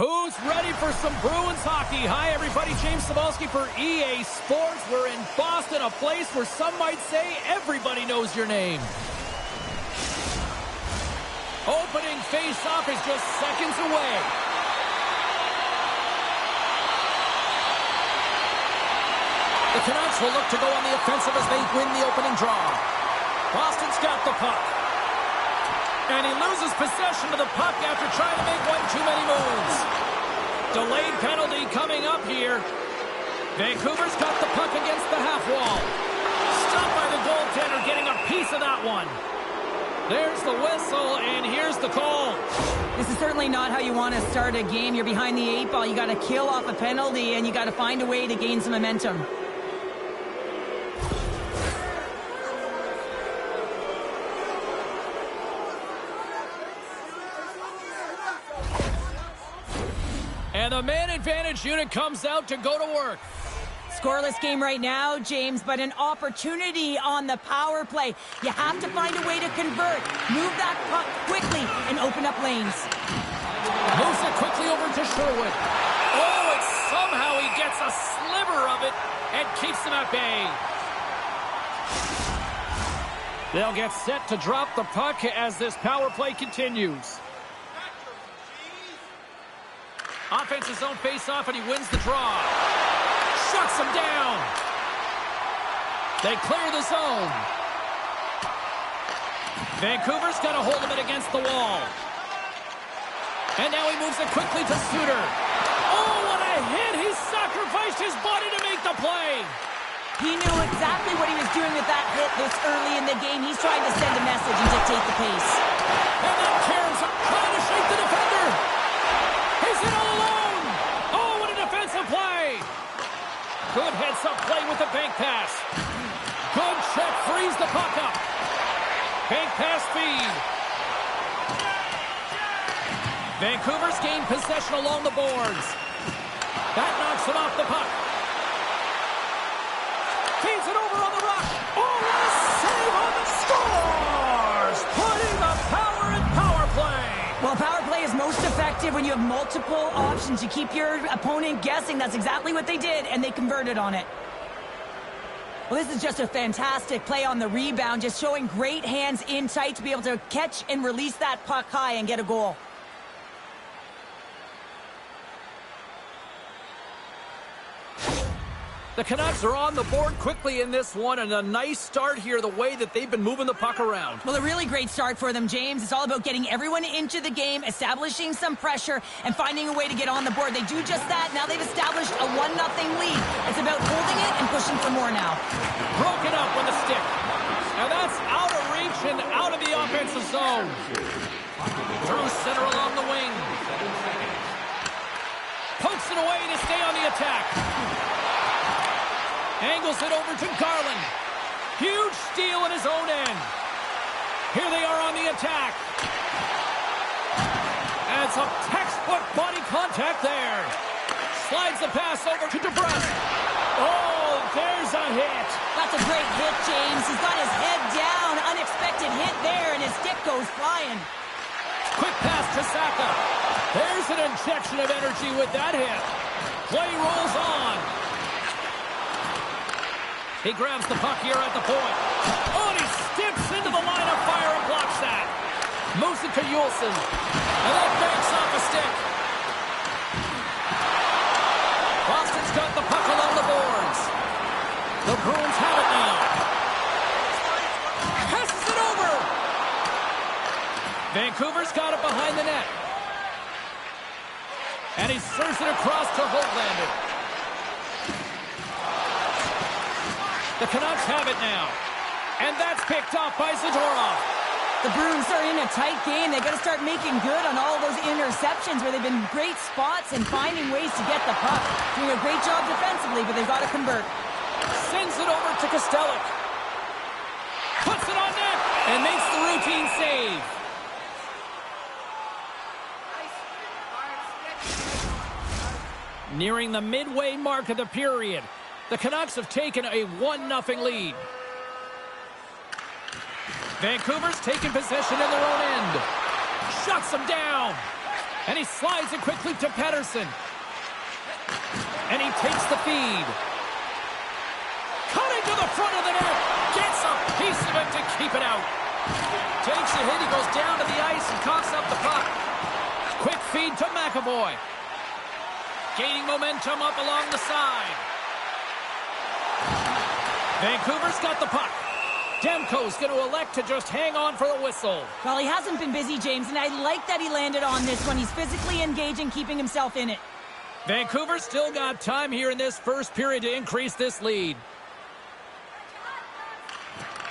Who's ready for some Bruins hockey? Hi, everybody. James Cybulski for EA Sports. We're in Boston, a place where some might say everybody knows your name. Opening face-off is just seconds away. The Canucks will look to go on the offensive as they win the opening draw. Boston's got the puck. And he loses possession of the puck after trying to make one too many moves. Delayed penalty coming up here. Vancouver's got the puck against the half wall. Stopped by the goaltender, getting a piece of that one. There's the whistle, and here's the call. This is certainly not how you want to start a game. You're behind the 8-ball. You got to kill off a penalty, and you got to find a way to gain some momentum. And the man advantage unit comes out to go to work. Scoreless game right now, James, but an opportunity on the power play. You have to find a way to convert. Move that puck quickly and open up lanes. Moves it quickly over to Sherwood. Oh, and somehow he gets a sliver of it and keeps them at bay. They'll get set to drop the puck as this power play continues. Offensive zone face-off, and he wins the draw. Shuts him down. They clear the zone. Vancouver's got a hold of it against the wall. And now he moves it quickly to Suter. Oh, what a hit! He sacrificed his body to make the play. He knew exactly what he was doing with that hit this early in the game. He's trying to send a message and dictate the pace. And then Cairns trying to shake the defender. He's in all alone. Oh, what a defensive play. Good heads-up play with the bank pass. Good check, frees the puck up. Bank pass feed. Vancouver's gained possession along the boards. That knocks him off the puck. Feeds it over on the rock. Oh, what a save on the scores! Putting the power in power play. Well, power play is most effective when you have multiple options. You keep your opponent guessing. That's exactly what they did, and they converted on it. Well, this is just a fantastic play on the rebound, just showing great hands in tight to be able to catch and release that puck high and get a goal. The Canucks are on the board quickly in this one, and a nice start here, the way that they've been moving the puck around. Well, a really great start for them, James. It's all about getting everyone into the game, establishing some pressure, and finding a way to get on the board. They do just that. Now they've established a 1-0 lead. It's about holding it and pushing for more now. Broken up with a stick. Now that's out of reach and out of the offensive zone. Through center along the wing. Pokes it away to stay on the attack. Angles it over to Garland. Huge steal in his own end. Here they are on the attack. And some textbook body contact there. Slides the pass over to DeBrusque. Oh, there's a hit. That's a great hit, James. He's got his head down. Unexpected hit there, and his stick goes flying. Quick pass to Saka. There's an injection of energy with that hit. Play rolls on. He grabs the puck here at the point. Oh, and he steps into the line of fire and blocks that. Moves it to Juleson. And that banks off a stick. Boston's got the puck along the boards. The Bruins have it now. Passes it over. Vancouver's got it behind the net. And he serves it across to Holtlander. The Canucks have it now. And that's picked off by Zadorov. The Bruins are in a tight game. They've got to start making good on all those interceptions where they've been great spots and finding ways to get the puck. Doing a great job defensively, but they've got to convert. Sends it over to Kostelic. Puts it on net and makes the routine save. Nearing the midway mark of the period. The Canucks have taken a 1-0 lead. Vancouver's taken possession in their own end. Shuts them down. And he slides it quickly to Pettersson. And he takes the feed. Cutting to the front of the net. Gets a piece of it to keep it out. Takes a hit. He goes down to the ice and coughs up the puck. Quick feed to McAvoy. Gaining momentum up along the side. Vancouver's got the puck. Demko's going to elect to just hang on for the whistle. Well, he hasn't been busy, James, and I like that he landed on this one. He's physically engaging, keeping himself in it. Vancouver's still got time here in this first period to increase this lead.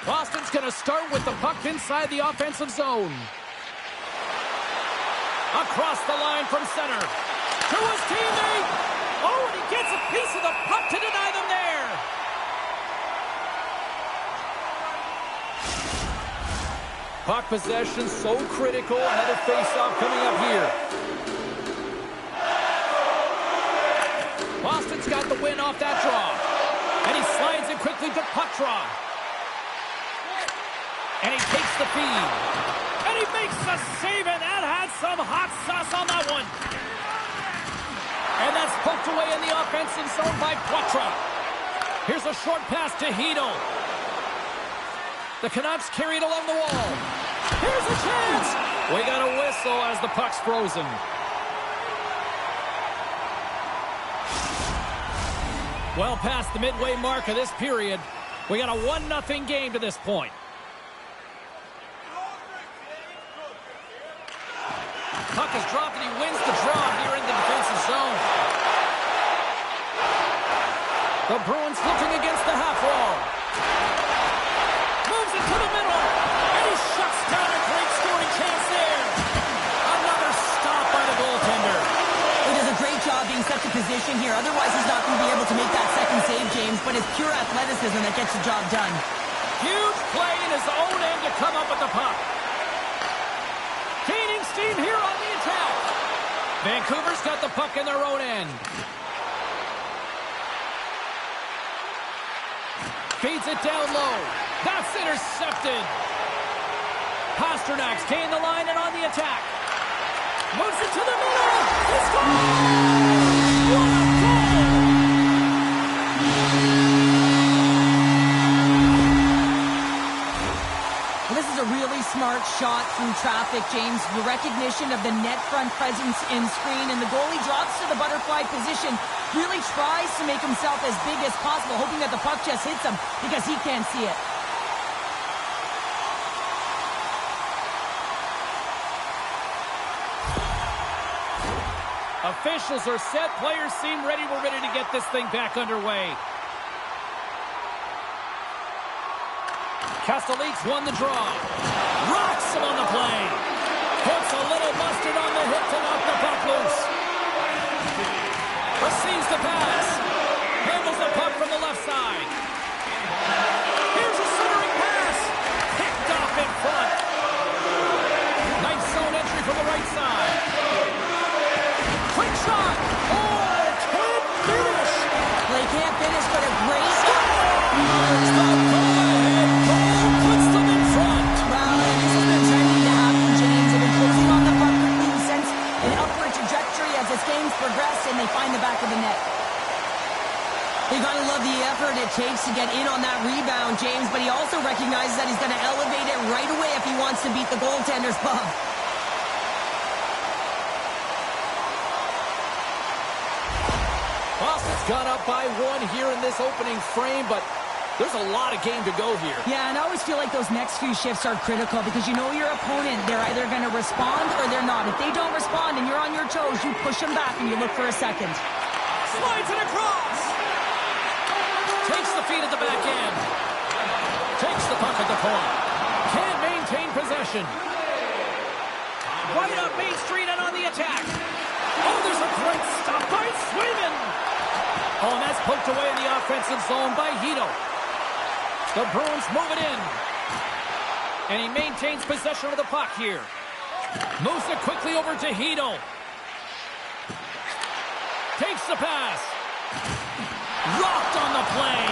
Boston's going to start with the puck inside the offensive zone. Across the line from center. To his teammate. Oh, and he gets a piece of the puck to deny them there. Puck possession so critical. Another face-off coming up here. Boston's got the win off that draw. And he slides it quickly to puck draw. And he takes the feed. And he makes the save, and that had some hot sauce on that one. And that's poked away in the offensive zone by Poitras. Here's a short pass to Hito. The Canucks carry it along the wall. Here's a chance. We got a whistle as the puck's frozen. Well past the midway mark of this period. We got a 1-0 game to this point. Puck is dropped and he wins the draw here in the defensive zone. The Bruins looking against the half wall. Moves it to the middle. And he shuts down a great scoring chance there. Another stop by the goaltender. He does a great job being such a position here. Otherwise, he's not going to be able to make that second save, James. But it's pure athleticism that gets the job done. Huge play in his own end to come up with the puck. Gaining steam here on the attack. Vancouver's got the puck in their own end. Feeds it down low. That's intercepted. Pasternak's gained the line and on the attack. Moves it to the middle. He scores! What a goal! Well, this is a really smart shot through traffic, James. The recognition of the net front presence in screen, and the goalie drops to the butterfly position. Really tries to make himself as big as possible, hoping that the puck just hits him because he can't see it. Officials are set. Players seem ready. We're ready to get this thing back underway. Castellic won the draw. Rocks him on the play. Puts a little mustard on the hit to knock the puck loose. Receives the pass. Handles the puck from the left side. Here's a centering pass. Picked off in front. Nice zone entry from the right side. Quick shot. Oh, can't finish. Well, he can't finish, but a great Scores! The go-ahead goal puts them in front. Well, and this has been trending to happen, James. They've been closing on the puck with loose sense, an upward trajectory as this game's progressed, and they find the back of the net. You gotta love the effort it takes to get in on that rebound, James, but he also recognizes that he's gonna elevate it right away if he wants to beat the goaltender's glove. Boston's got up by one here in this opening frame, but there's a lot of game to go here. Yeah, and I always feel like those next few shifts are critical because you know your opponent, they're either going to respond or they're not. If they don't respond and you're on your toes, you push them back and you look for a second. Slides it across. Takes the feed at the back end. Takes the puck at the point. Can't maintain possession. Right up Main Street and on the attack. Oh, there's a great stop by Swayman. Oh, and that's poked away in the offensive zone by Hito. The Bruins move it in. And he maintains possession of the puck here. Moves it quickly over to Hito. Takes the pass. Rocked on the play.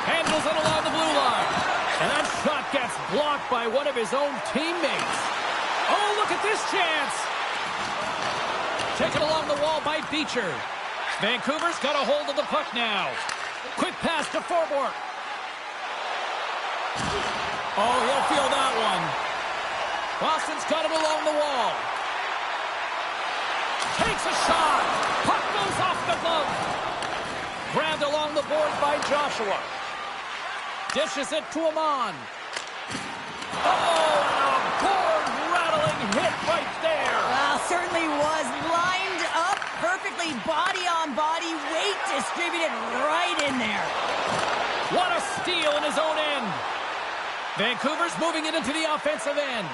Handles it along the blue line. And that shot gets blocked by one of his own teammates. Oh, look at this chance. Taken along the wall by Beecher. Vancouver's got a hold of the puck now. Quick pass to Forbort. Oh, he'll feel that one. Boston's got it along the wall. Takes a shot. Puck goes off the glove. Grabbed along the boards by Joshua. Dishes it to Amon. Oh, and a board-rattling hit right there. Well, certainly was lined up perfectly, body on body, weight distributed right in there. What a steal in his own end. Vancouver's moving it into the offensive end.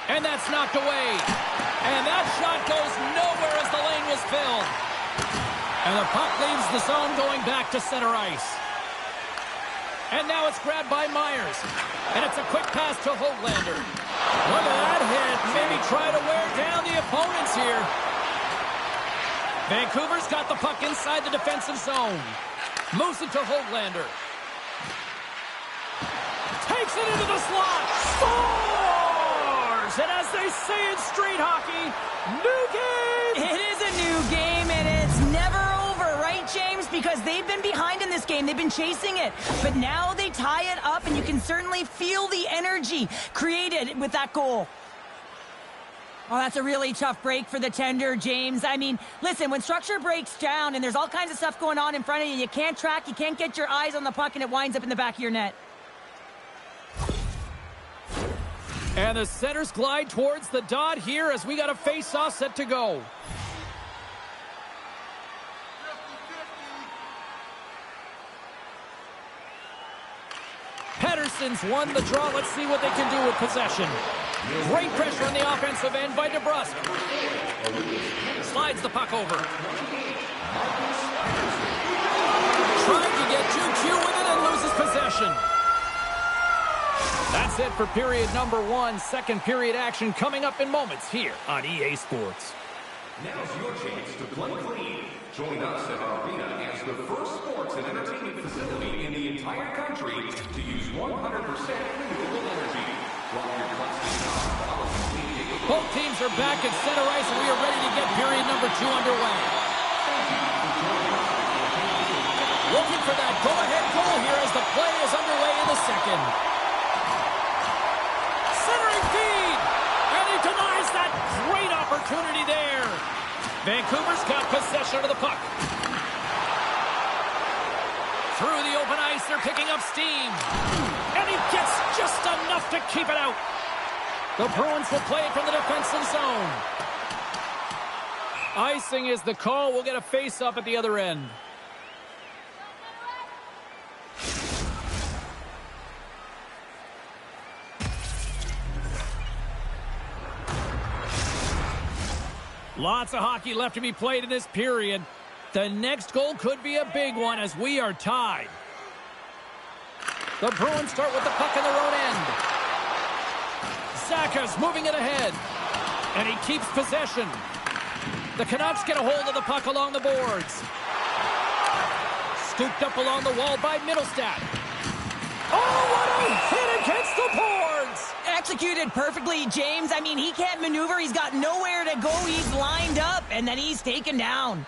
And that's knocked away. And that shot goes nowhere as the lane was filled. And the puck leaves the zone going back to center ice. And now it's grabbed by Myers. And it's a quick pass to Hoglander. Look at that hit. Maybe try to wear down the opponents here. Vancouver's got the puck inside the defensive zone. Moves it to Hoglander. Takes it into the slot. Scores! And as they say in street hockey, new game! It is a new game, and it's never over, right, James? Because they've been behind in this game. They've been chasing it. But now they tie it up, and you can certainly feel the energy created with that goal. Oh, that's a really tough break for the tender, James. I mean, listen, when structure breaks down and there's all kinds of stuff going on in front of you, you can't track, you can't get your eyes on the puck, and it winds up in the back of your net. And the centers glide towards the dot here as we got a face-off set to go. Pettersson's won the draw. Let's see what they can do with possession. Great pressure on the offensive end by DeBrusk. Slides the puck over. Trying to get too cute with it and loses possession. That's it for period number 1. Second period action coming up in moments here on EA Sports. Now's your chance to play clean. Join us at our arena as the first sports and entertainment facility in the entire country to use 100% renewable energy. Both teams are back at center ice, and we are ready to get period number 2 underway. Looking for that go-ahead goal here as the play is underway in the second. Centering feed, and he denies that great opportunity there. Vancouver's got possession of the puck. Through the open ice, they're picking up steam. And he gets just enough to keep it out. The Bruins will play it from the defensive zone. Icing is the call. We'll get a face-up at the other end. Lots of hockey left to be played in this period. The next goal could be a big one as we are tied. The Bruins start with the puck in their own end. Zacha's moving it ahead. And he keeps possession. The Canucks get a hold of the puck along the boards. Scooped up along the wall by Middlestat. Oh, what a hit against the boards! Executed perfectly, James. I mean, he can't maneuver. He's got nowhere to go. He's lined up, and then he's taken down.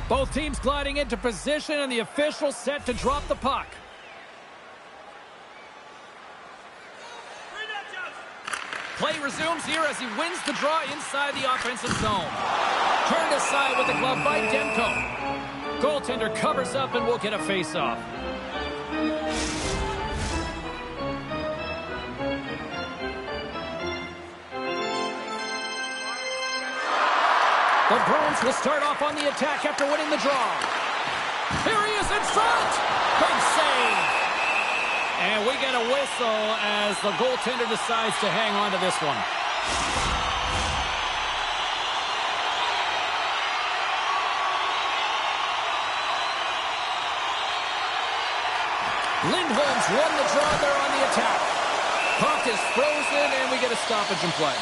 Both teams gliding into position, and the official set to drop the puck. Play resumes here as he wins the draw inside the offensive zone. Turned aside with the glove by Demko. Goaltender covers up and will get a face-off. The Bruins will start off on the attack after winning the draw. Here he is in front. Big save. And we get a whistle as the goaltender decides to hang on to this one. Lindholm's won the draw there on the attack. Puck is frozen, and we get a stoppage in play.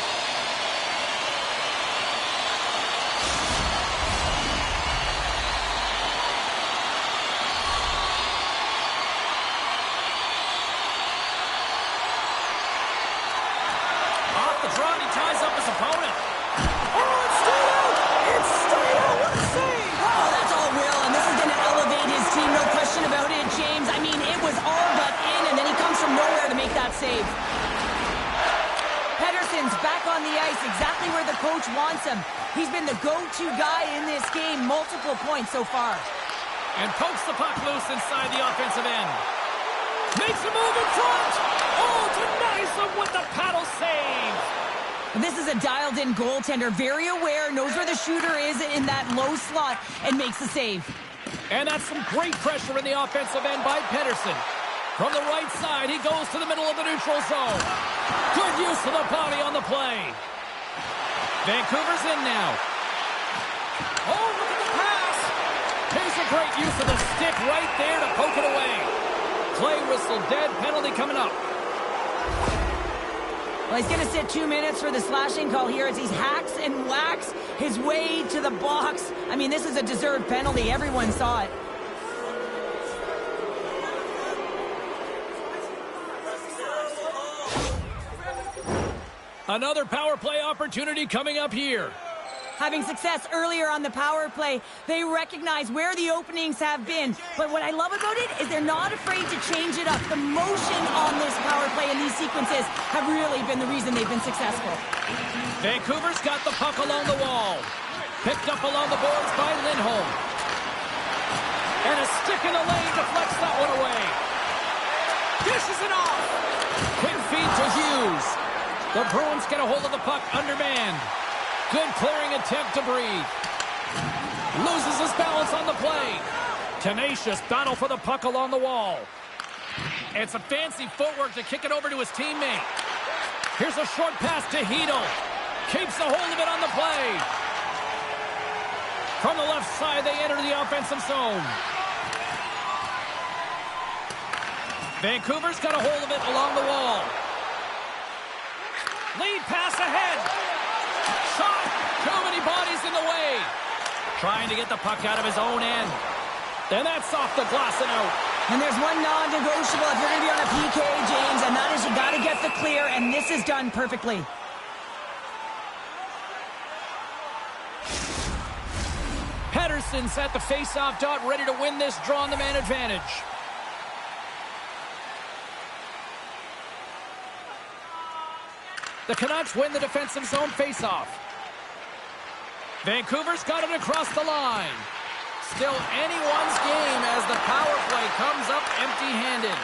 wants him. He's been the go-to guy in this game, multiple points so far. And pokes the puck loose inside the offensive end. Makes a move in front. Oh, denies him with the paddle save. This is a dialed-in goaltender, very aware, knows where the shooter is in that low slot, and makes the save. And that's some great pressure in the offensive end by Pettersson. From the right side, he goes to the middle of the neutral zone. Good use of the body on the play. Vancouver's in now. Oh, look at the pass. Here's a great use of the stick right there to poke it away. Play whistle dead, penalty coming up. Well, he's going to sit 2 minutes for the slashing call here as he hacks and whacks his way to the box. I mean, this is a deserved penalty. Everyone saw it. Another power play opportunity coming up here. Having success earlier on the power play, they recognize where the openings have been. But what I love about it is they're not afraid to change it up. The motion on this power play and these sequences have really been the reason they've been successful. Vancouver's got the puck along the wall. Picked up along the boards by Lindholm. And a stick in the lane deflects that one away. Dishes it off. Quick feed to Hughes. The Bruins get a hold of the puck undermanned. Good clearing attempt to breathe. Loses his balance on the play. Tenacious battle for the puck along the wall. And some fancy footwork to kick it over to his teammate. Here's a short pass to Hedl. Keeps a hold of it on the play. From the left side, they enter the offensive zone. Vancouver's got a hold of it along the wall. Lead pass ahead. Shot. Too many bodies in the way. Trying to get the puck out of his own end. And that's off the glass and out. And there's one non-negotiable if you're going to be on a PK, James, and that is you got to get the clear, and this is done perfectly. Pettersson's at the face-off dot, ready to win this draw on the man advantage. The Canucks win the defensive zone face-off. Vancouver's got it across the line. Still anyone's game as the power play comes up empty-handed.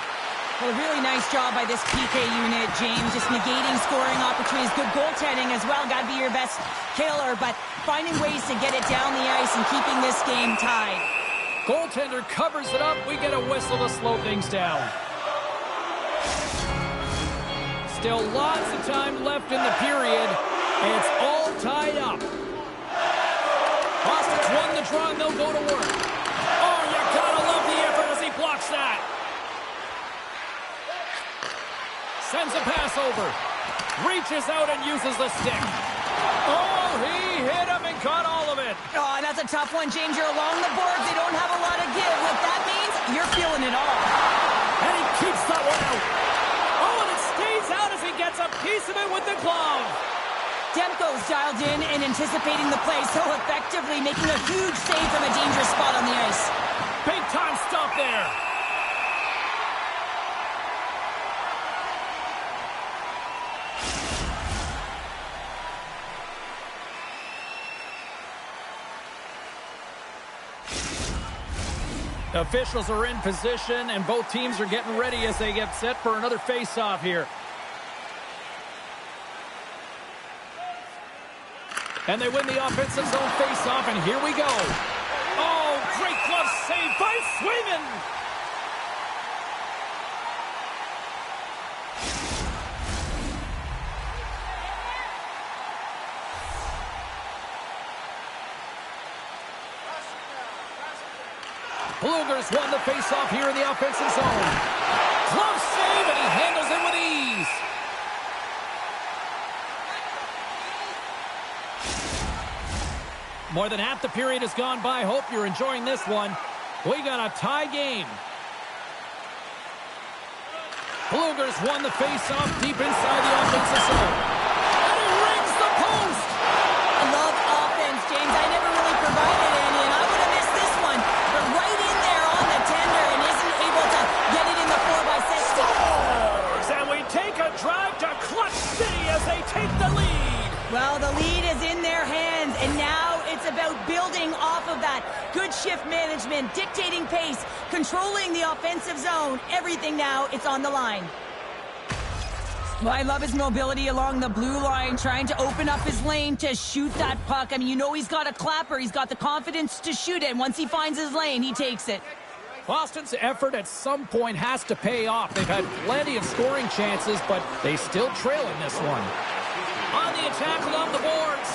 Well, a really nice job by this PK unit, James. Just negating scoring opportunities. Good goaltending as well. Got to be your best killer, but finding ways to get it down the ice and keeping this game tied. Goaltender covers it up. We get a whistle to slow things down. Still lots of time left in the period, and it's all tied up. Boston's won the draw, and they'll go to work. Oh, you gotta love the effort as he blocks that. Sends a pass over. Reaches out and uses the stick. Oh, he hit him and caught all of it. Oh, and that's a tough one, James. You're along the boards. They don't have a lot of give. What that means, you're feeling it all. And he keeps that one out. Oh, and it stays out as he gets a piece of it with the glove. Demko's dialed in and anticipating the play so effectively, making a huge save from a dangerous spot on the ice. Big time stop there. Officials are in position, and both teams are getting ready as they get set for another face-off here. And they win the offensive zone face-off, and here we go. Oh, great glove save by Swayman. Bluegers won the face-off here in the offensive zone. Glove save, and he handles it with ease. More than half the period has gone by. Hope you're enjoying this one. We got a tie game. Bluegers won the face-off deep inside the offensive zone. And he rings the post. I love offense, James. I never really provided any, and I would have missed this one. But right in there on the tender and isn't able to get it in the 4x6. Scores! And we take a drive to Clutch City as they take the lead. Well, the lead is in their hands. management, dictating pace, controlling the offensive zone. Everything now, it's on the line. Well, I love his mobility along the blue line, trying to open up his lane to shoot that puck. I mean, you know he's got a clapper. He's got the confidence to shoot it. And once he finds his lane, he takes it. Boston's effort at some point has to pay off. They've had plenty of scoring chances, but they still trail in this one. On the attack along the boards.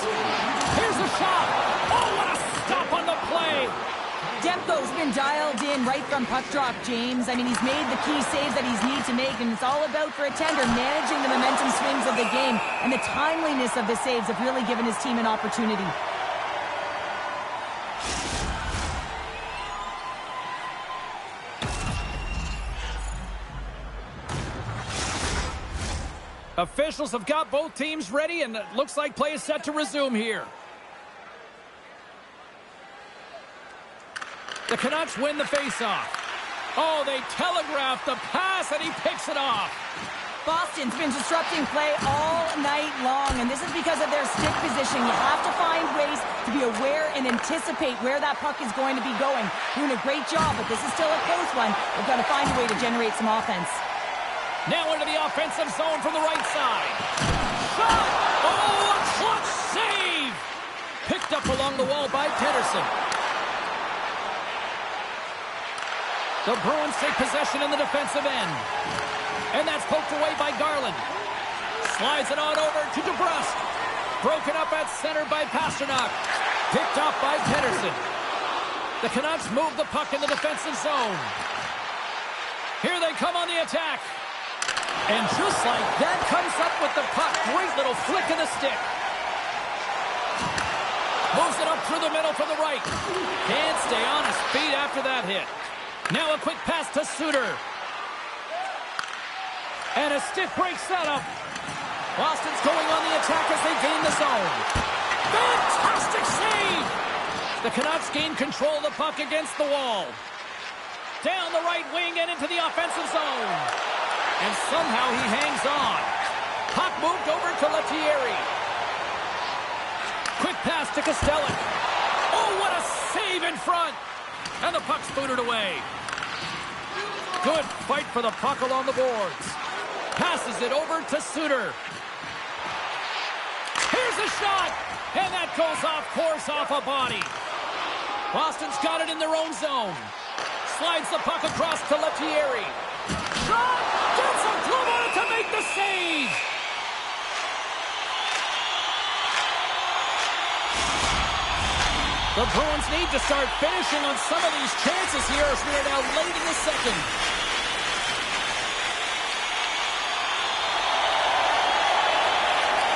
Here's a shot. Oh, what a stop on the play. Demko's been dialed in right from puck drop, James. I mean, he's made the key saves that he's needed to make, and it's all about, for a tender, managing the momentum swings of the game, and the timeliness of the saves have really given his team an opportunity. Officials have got both teams ready, and it looks like play is set to resume here. The Canucks win the faceoff. Oh, they telegraph the pass, and he picks it off. Boston's been disrupting play all night long, and this is because of their stick position. You have to find ways to be aware and anticipate where that puck is going to be going. Doing a great job, but this is still a close one. They've got to find a way to generate some offense. Now into the offensive zone from the right side. Shot! Oh, a clutch save! Picked up along the wall by Pedersen. The Bruins take possession in the defensive end. And that's poked away by Garland. Slides it on over to DeBrusque. Broken up at center by Pasternak. Picked off by Pedersen. The Canucks move the puck in the defensive zone. Here they come on the attack. And just like that, comes up with the puck. Great little flick of the stick. Moves it up through the middle from the right. Can't stay on his feet after that hit. Now a quick pass to Suter. And a stick breaks that up. Boston's going on the attack as they gain the zone. Fantastic save! The Canucks gain control of the puck against the wall. Down the right wing and into the offensive zone. And somehow he hangs on. Puck moved over to Lettieri. Quick pass to Kostelic. Oh, what a save in front! And the puck's booted away. Good fight for the puck along the boards. Passes it over to Suter. Here's a shot! And that goes off course off a body. Boston's got it in their own zone. Slides the puck across to Lettieri. Shot! Gets a glove on it to make the save! The Bruins need to start finishing on some of these chances here as we are now late in the second.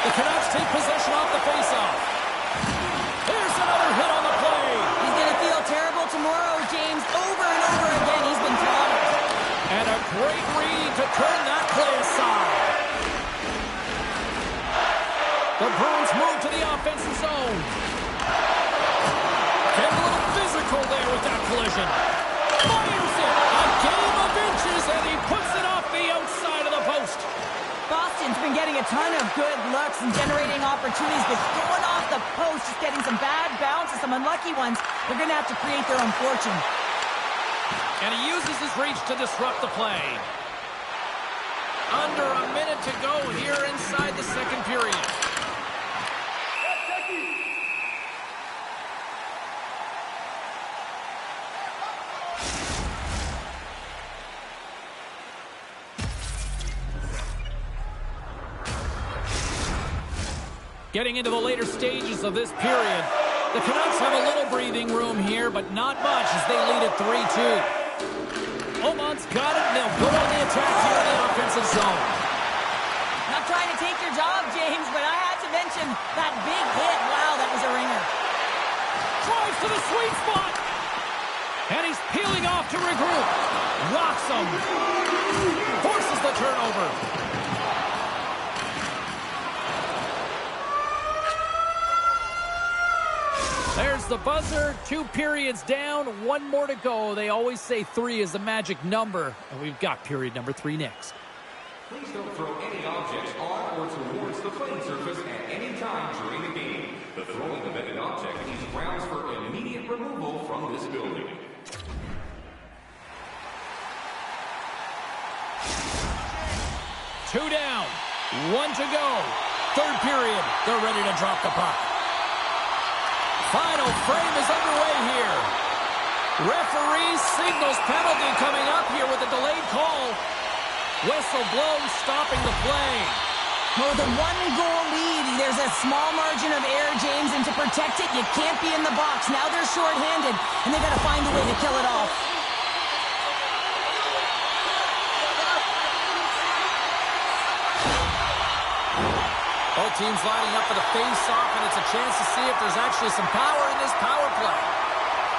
The Canucks take possession off the faceoff. There's another hit on the play. He's going to feel terrible tomorrow, James. Over and over again, he's been throttled. And a great read to turn that play aside. The Bruins move to the offensive zone. Getting a little physical there with that collision. Fires it. A game of inches, and he puts it off the outside of the post. Boston's been getting a ton of good looks and generating opportunities, but going off the post, just getting some bad bounces, some unlucky ones. They're going to have to create their own fortune. And he uses his reach to disrupt the play. Under a minute to go here inside the second period. Getting into the later stages of this period, the Canucks have a little breathing room here, but not much as they lead at 3-2. Oman's got it, and they'll go on the attack here in the offensive zone. Not trying to take your job, James, but I had to mention that big hit. Wow, that was a ringer. Drives to the sweet spot. And he's peeling off to regroup. Rocks him. Forces the turnover. There's the buzzer. 2 periods down, 1 more to go. They always say 3 is the magic number, and we've got period number 3 next. Please don't throw any objects on or towards the playing surface at any time during the game. The throwing of any object is grounds for immediate immediate removal from this building. Two down, one to go. Third period, they're ready to drop the puck. Final frame is underway here. Referee signals penalty coming up here with a delayed call. Whistle blown, stopping the play. Well, the one-goal lead, there's a small margin of error, James, and to protect it, you can't be in the box. Now they're short-handed, and they've got to find a way to kill it off. Both teams lining up for the face-off, and it's a chance to see if there's actually some power in this power play.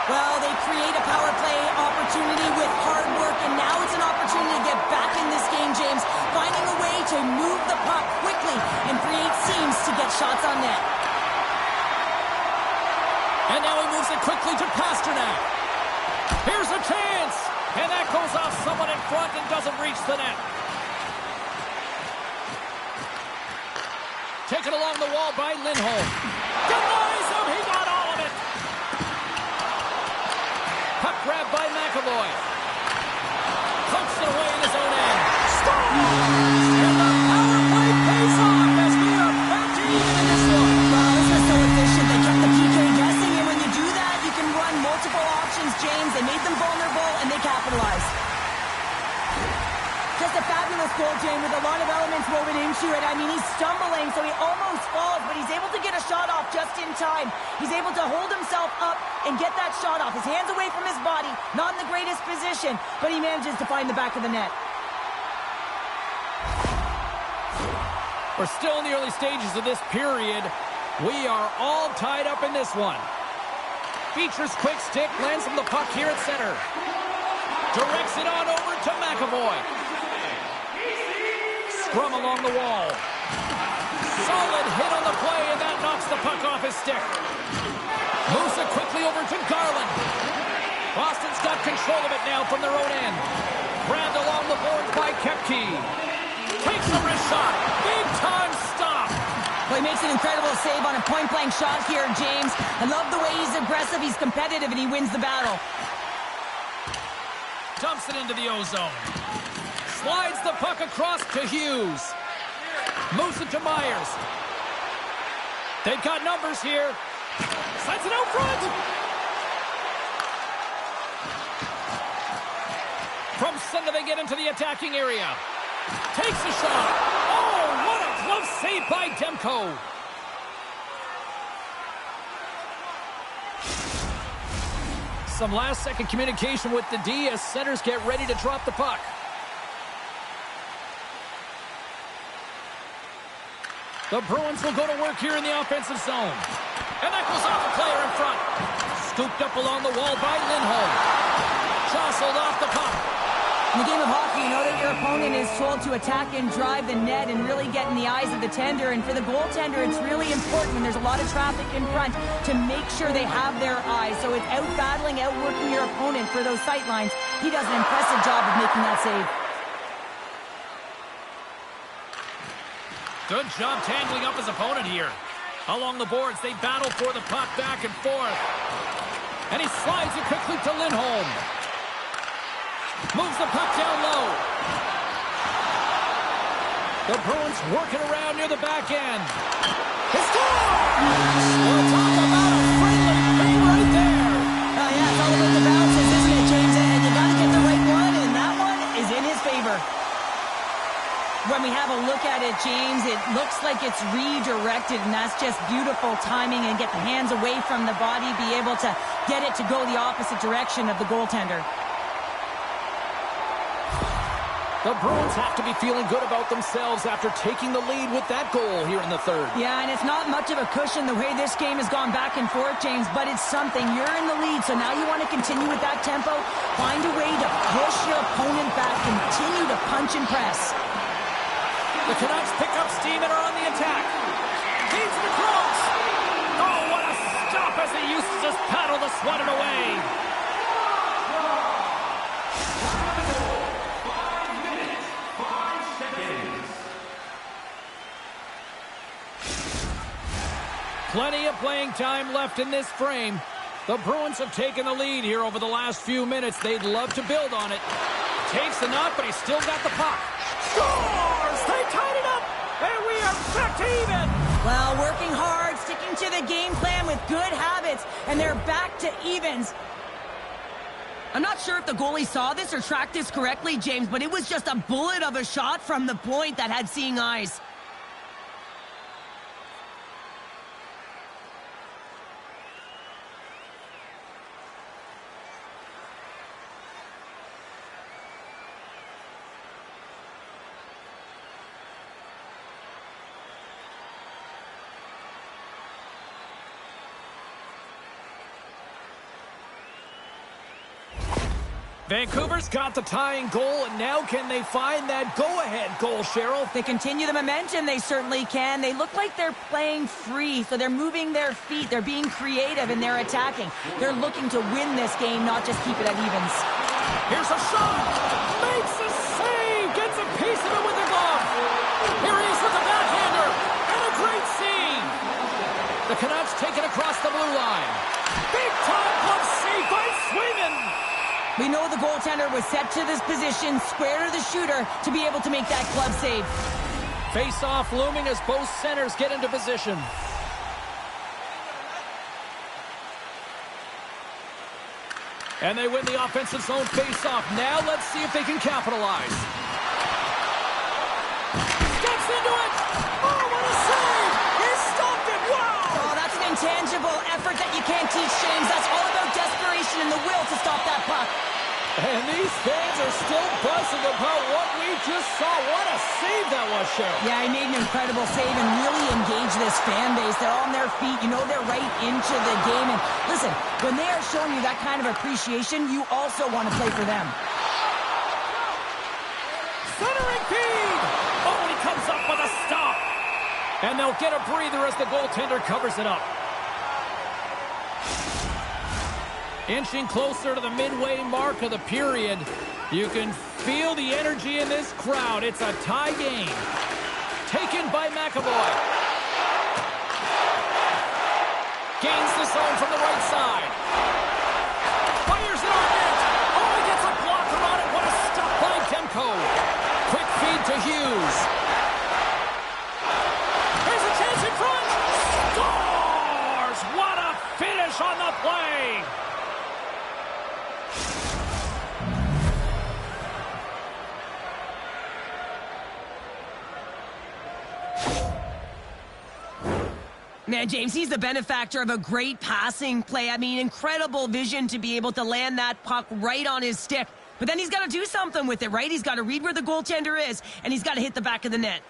Well, they create a power play opportunity with hard work, and now it's an opportunity to get back in this game, James, finding a way to move the puck quickly and create seams to get shots on net. And now he moves it quickly to Pasternak. Here's a chance, and that goes off someone in front and doesn't reach the net. Taken along the wall by Lindholm. Denies him, he got all of it. Puck grabbed by McAvoy. Pumps it away in his own end. Scores! And the power play pays off as we are back to even in this one. Wow, this was so efficient. They kept the PK guessing, and when you do that, you can run multiple options, James. They made them vulnerable, and they capitalized. Just a fabulous goal, James, with a lot of elements woven into it. I mean, he's stumbling, so he almost falls, but he's able to get a shot off just in time. He's able to hold himself up and get that shot off. His hands away from his body, not in the greatest position, but he manages to find the back of the net. We're still in the early stages of this period. We are all tied up in this one. Beecher's quick stick lands him the puck here at center. Directs it on over to McAvoy. Scrum along the wall. Solid hit on the play, and that knocks the puck off his stick. Moves it quickly over to Garland. Boston's got control of it now from their own end. Grabbed along the boards by Kepke. Takes a wrist shot. Big time stop. Well, he makes an incredible save on a point-blank shot here, James. I love the way he's aggressive, he's competitive, and he wins the battle. Dumps it into the ozone. Slides the puck across to Hughes. Moves it to Myers. They've got numbers here. Slides it out front. From center they get into the attacking area. Takes a shot. Oh, what a close save by Demko. Some last-second communication with the D as centers get ready to drop the puck. The Bruins will go to work here in the offensive zone. And that goes off a player in front. Scooped up along the wall by Lindholm. Jostled off the puck. In the game of hockey, you know that your opponent is told to attack and drive the net and really get in the eyes of the tender. And for the goaltender, it's really important when there's a lot of traffic in front to make sure they have their eyes. So it's out-battling, outworking your opponent for those sight lines. He does an impressive job of making that save. Good job tangling up his opponent here. Along the boards, they battle for the puck back and forth. And he slides it quickly to Lindholm. Moves the puck down low. The Bruins working around near the back end. He scores! We'll talk about a friendly game right there. Yeah, it's all about the bounces, isn't it, James? And you got to get the right one, and that one is in his favor. When we have a look at it, James, it looks like it's redirected, and that's just beautiful timing and get the hands away from the body, be able to get it to go the opposite direction of the goaltender. The Bruins have to be feeling good about themselves after taking the lead with that goal here in the third. Yeah, and it's not much of a cushion the way this game has gone back and forth, James, but it's something. You're in the lead, so now you want to continue with that tempo. Find a way to push your opponent back. Continue to punch and press. The Canucks pick up steam and are on the attack. Feeds it across. Oh, what a stop as he used to just paddle to swat it away. Plenty of playing time left in this frame. The Bruins have taken the lead here over the last few minutes. They'd love to build on it. Takes the knock, but he's still got the puck. Scores! They tied it up, and we are back to even. Well, working hard, sticking to the game plan with good habits, and they're back to evens. I'm not sure if the goalie saw this or tracked this correctly, James, but it was just a bullet of a shot from the point that had seeing eyes. Vancouver's got the tying goal, and now can they find that go-ahead goal, Cheryl? They continue the momentum, they certainly can. They look like they're playing free, so they're moving their feet, they're being creative, and they're attacking. They're looking to win this game, not just keep it at evens. Here's a shot! Makes a save! Gets a piece of it with the glove! Here he is with the backhander! And a great save! The Canucks take it across the blue line. Big-time glove save by Swayman! We know the goaltender was set to this position, square to the shooter, to be able to make that glove save. Face-off looming as both centers get into position. And they win the offensive zone face-off. Now let's see if they can capitalize. Steps into it! Oh, what a save! He stopped it! Wow! Oh, that's an intangible effort that you can't teach, James. That's all about desperation and the will to stop that puck. And these fans are still buzzing about what we just saw. What a save that was, Cheryl. Yeah, he made an incredible save and really engaged this fan base. They're on their feet. You know they're right into the game. And listen, when they are showing you that kind of appreciation, you also want to play for them. Centering feed! Oh, he comes up with a stop. And they'll get a breather as the goaltender covers it up. Inching closer to the midway mark of the period. You can feel the energy in this crowd. It's a tie game. Taken by McAvoy. Gains the zone from the right side. Fires it on net. Oh, he gets a blocker on it. What a stop by Demko. Quick feed to Hughes. Here's a chance in front. Scores! What a finish on the play. Man, James, he's the benefactor of a great passing play. I mean, incredible vision to be able to land that puck right on his stick. But then he's got to do something with it, right? He's got to read where the goaltender is, and he's got to hit the back of the net.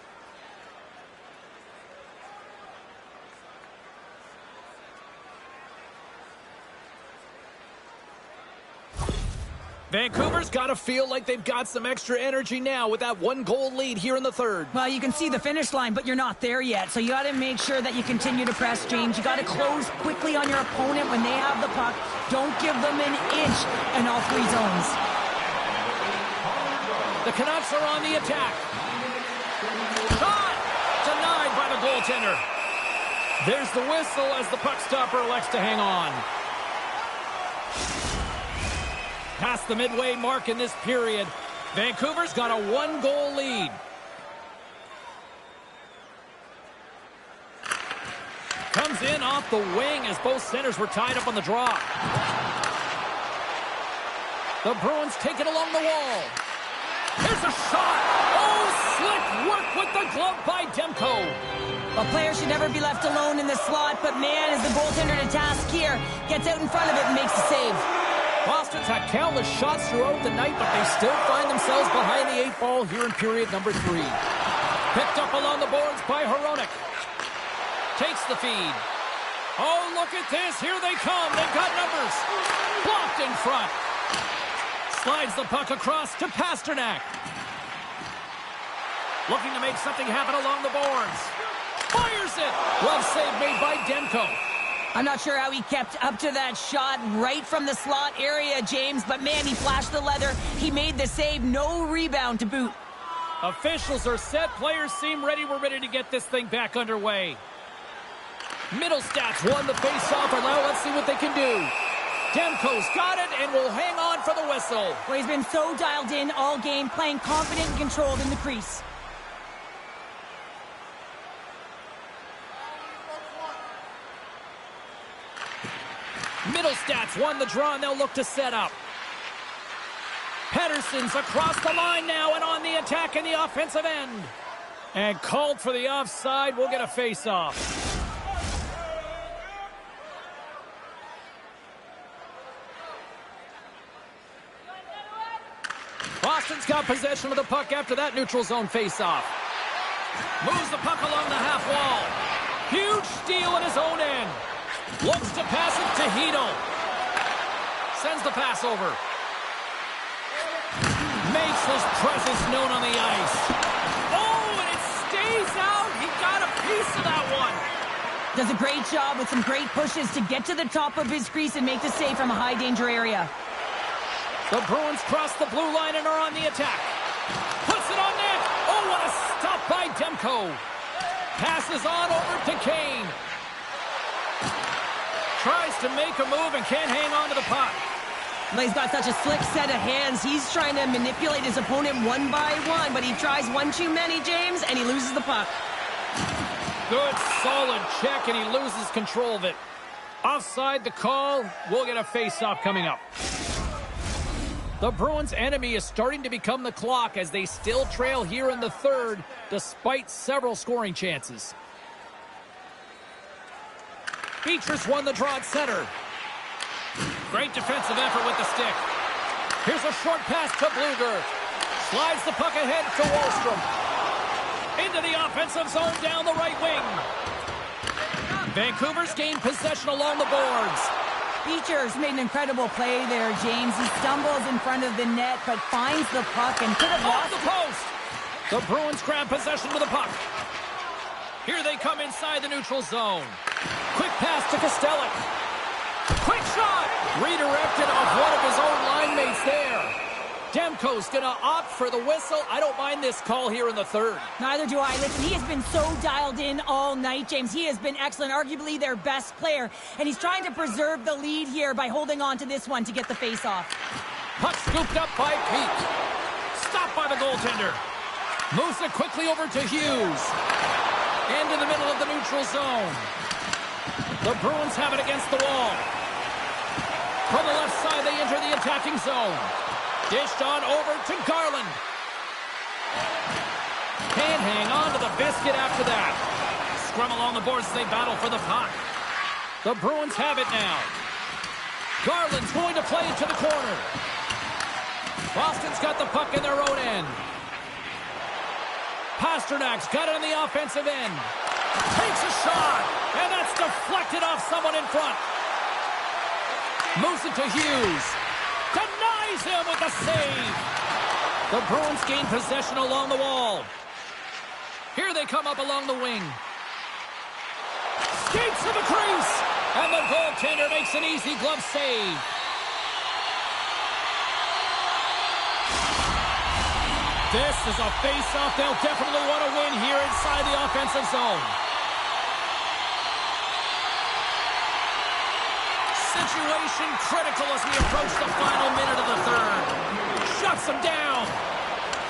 Vancouver's got to feel like they've got some extra energy now with that one-goal lead here in the third. Well, you can see the finish line, but you're not there yet. So you got to make sure that you continue to press, James. You got to close quickly on your opponent when they have the puck. Don't give them an inch in all three zones. The Canucks are on the attack. Shot! Denied by the goaltender. There's the whistle as the puck stopper elects to hang on. Past the midway mark in this period, Vancouver's got a one-goal lead. Comes in off the wing as both centers were tied up on the draw. The Bruins take it along the wall. Here's a shot. Oh, slick work with the glove by Demko. A player should never be left alone in the slot, but man, as the goaltender to task here, gets out in front of it and makes the save. Boston's had countless shots throughout the night, but they still find themselves behind the 8 ball here in period number 3. Picked up along the boards by Hronek. Takes the feed. Oh, look at this. Here they come. They've got numbers. Blocked in front. Slides the puck across to Pasternak. Looking to make something happen along the boards. Fires it. Glove save made by Demko. I'm not sure how he kept up to that shot right from the slot area, James, but man, he flashed the leather. He made the save. No rebound to boot. Officials are set. Players seem ready. We're ready to get this thing back underway. Middle stats won the face-off, and now let's see what they can do. Demko's got it and will hang on for the whistle. Well, he's been so dialed in all game, playing confident and controlled in the crease. Middlestats won the draw, and they'll look to set up. Pettersson's across the line now and on the attack in the offensive end. And called for the offside. We'll get a face-off. Boston's got possession of the puck after that neutral zone face-off. Moves the puck along the half wall. Huge steal at his own end. Looks to pass it to Hedl. Sends the pass over. Makes his presence known on the ice. Oh, and it stays out. He got a piece of that one. Does a great job with some great pushes to get to the top of his crease and make the save from a high-danger area. The Bruins cross the blue line and are on the attack. Puts it on net. Oh, what a stop by Demko. Passes on over to Kane. Tries to make a move and can't hang on to the puck. Well, he's got such a slick set of hands. He's trying to manipulate his opponent one by one, but he tries one too many, James, and he loses the puck. Good, solid check, and he loses control of it. Offside the call. We'll get a face-off coming up. The Bruins' enemy is starting to become the clock as they still trail here in the third, despite several scoring chances. Beatrice won the draw at center. Great defensive effort with the stick. Here's a short pass to Bluger. Slides the puck ahead to Wahlstrom. Into the offensive zone down the right wing. Vancouver's gained possession along the boards. Beecher's made an incredible play there, James. He stumbles in front of the net, but finds the puck and could have lost the post. The Bruins grab possession with the puck. Here they come inside the neutral zone. Quick pass to Kostelic. Quick shot! Redirected off one of his own line mates there. Demko's going to opt for the whistle. I don't mind this call here in the third. Neither do I. Listen, he has been so dialed in all night, James. He has been excellent, arguably their best player. And he's trying to preserve the lead here by holding on to this one to get the face-off. Puck scooped up by Pete. Stopped by the goaltender. Moves it quickly over to Hughes. Into the middle of the neutral zone. The Bruins have it against the wall. From the left side, they enter the attacking zone. Dished on over to Garland. Can't hang on to the biscuit after that. Scrum along the boards as they battle for the puck. The Bruins have it now. Garland's going to play it to the corner. Boston's got the puck in their own end. Pasternak's got it on the offensive end. Takes a shot, and that's deflected off someone in front. Moves it to Hughes. Denies him with the save. The Bruins gain possession along the wall. Here they come up along the wing. Skates to the crease. And the goaltender makes an easy glove save. This is a face-off they'll definitely want to win here inside the offensive zone. Situation critical as we approach the final minute of the third. Shuts him down.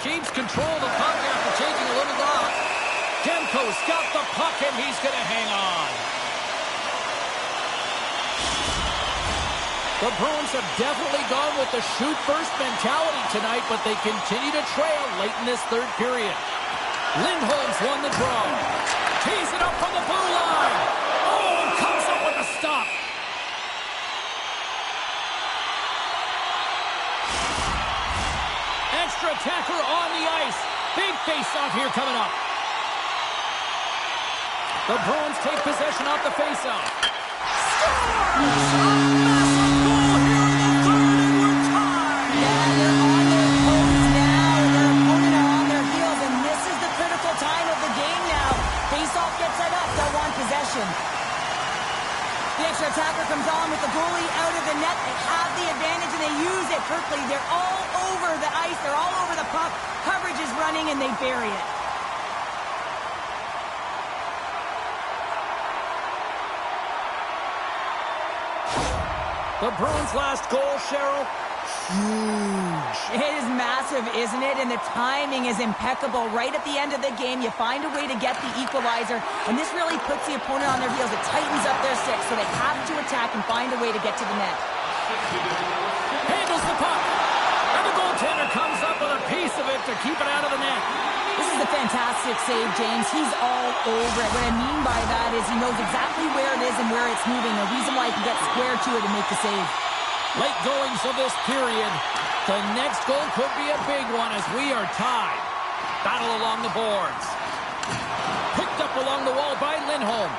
Keeps control of the puck after taking a little off. Demko's got the puck and he's going to hang on. The Bruins have definitely gone with the shoot-first mentality tonight, but they continue to trail late in this third period. Lindholm's won the draw. Tees it up from the blue line. Oh, and comes up with a stop. Extra attacker on the ice. Big face-off here coming up. The Bruins take possession off the face-off. The extra attacker comes on with the goalie out of the net. They have the advantage and they use it perfectly. They're all over the ice. They're all over the puck. Coverage is running and they bury it. The Bruins' last goal, Cheryl, huge. It is massive, isn't it? And the timing is impeccable. Right at the end of the game, you find a way to get the equalizer, and this really puts the opponent on their heels. It tightens up their six, so they have to attack and find a way to get to the net. Handles the puck, and the goaltender comes up with a piece of it to keep it out of the net. This is a fantastic save, James. He's all over it. What I mean by that is he knows exactly where it is and where it's moving. The reason why he can get square to it and make the save. Late goings of this period. The next goal could be a big one as we are tied. Battle along the boards. Picked up along the wall by Lindholm.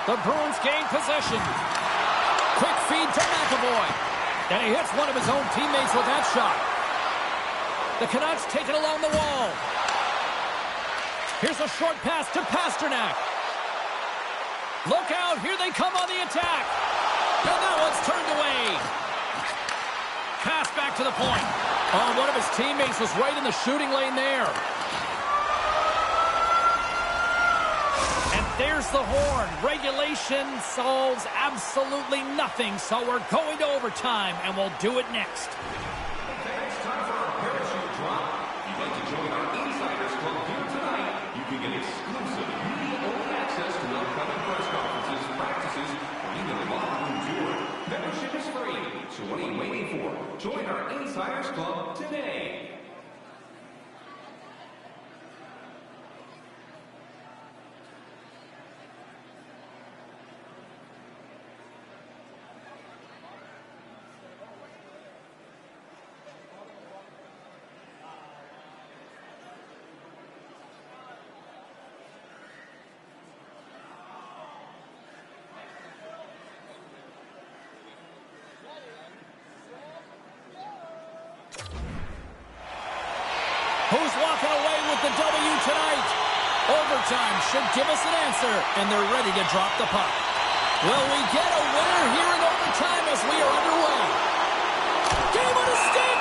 The Bruins gain possession. Quick feed to McAvoy. And he hits one of his own teammates with that shot. The Canucks take it along the wall. Here's a short pass to Pasternak. Look out, here they come on the attack. And that one's turned away. Pass back to the point. Oh, one of his teammates was right in the shooting lane there. And there's the horn. Regulation solves absolutely nothing, so we're going to overtime, and we'll do it next. Okay, it's time for our parachute drop. If you'd like to join our Insiders Club here tonight, you can get exclusive media-only access to upcoming press conferences, practices, or even a locker room tour. Membership is free, so what are you waiting for? Join our Insiders Club today. Who's walking away with the W tonight? Overtime should give us an answer, and they're ready to drop the puck. Will we get a winner here in overtime as we are underway? Game on a stick!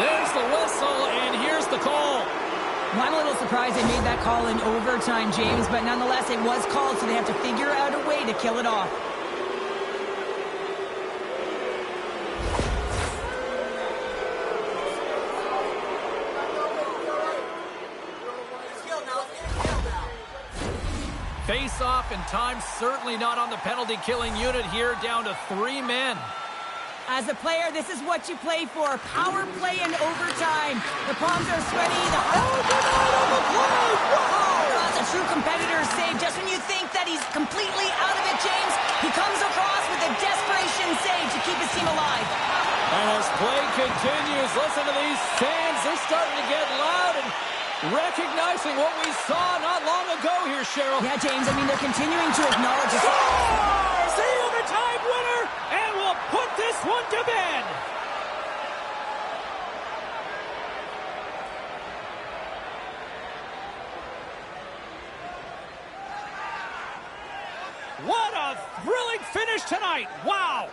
There's the whistle, and here's the call. Well, I'm a little surprised they made that call in overtime, James, but nonetheless, it was called, so they have to figure out a way to kill it off. Face-off, and time certainly not on the penalty-killing unit here, down to 3 men. As a player, this is what you play for. Power play in overtime. The palms are sweaty. The on the play. Wow! That's a true competitor's save. Just when you think that he's completely out of it, James, he comes across with a desperation save to keep his team alive. And as play continues, listen to these fans. They're starting to get loud and recognizing what we saw not long ago here, Cheryl. Yeah, James, I mean, they're continuing to acknowledge it. Scores! The overtime winner, and we'll put this one to bed. What a thrilling finish tonight. Wow.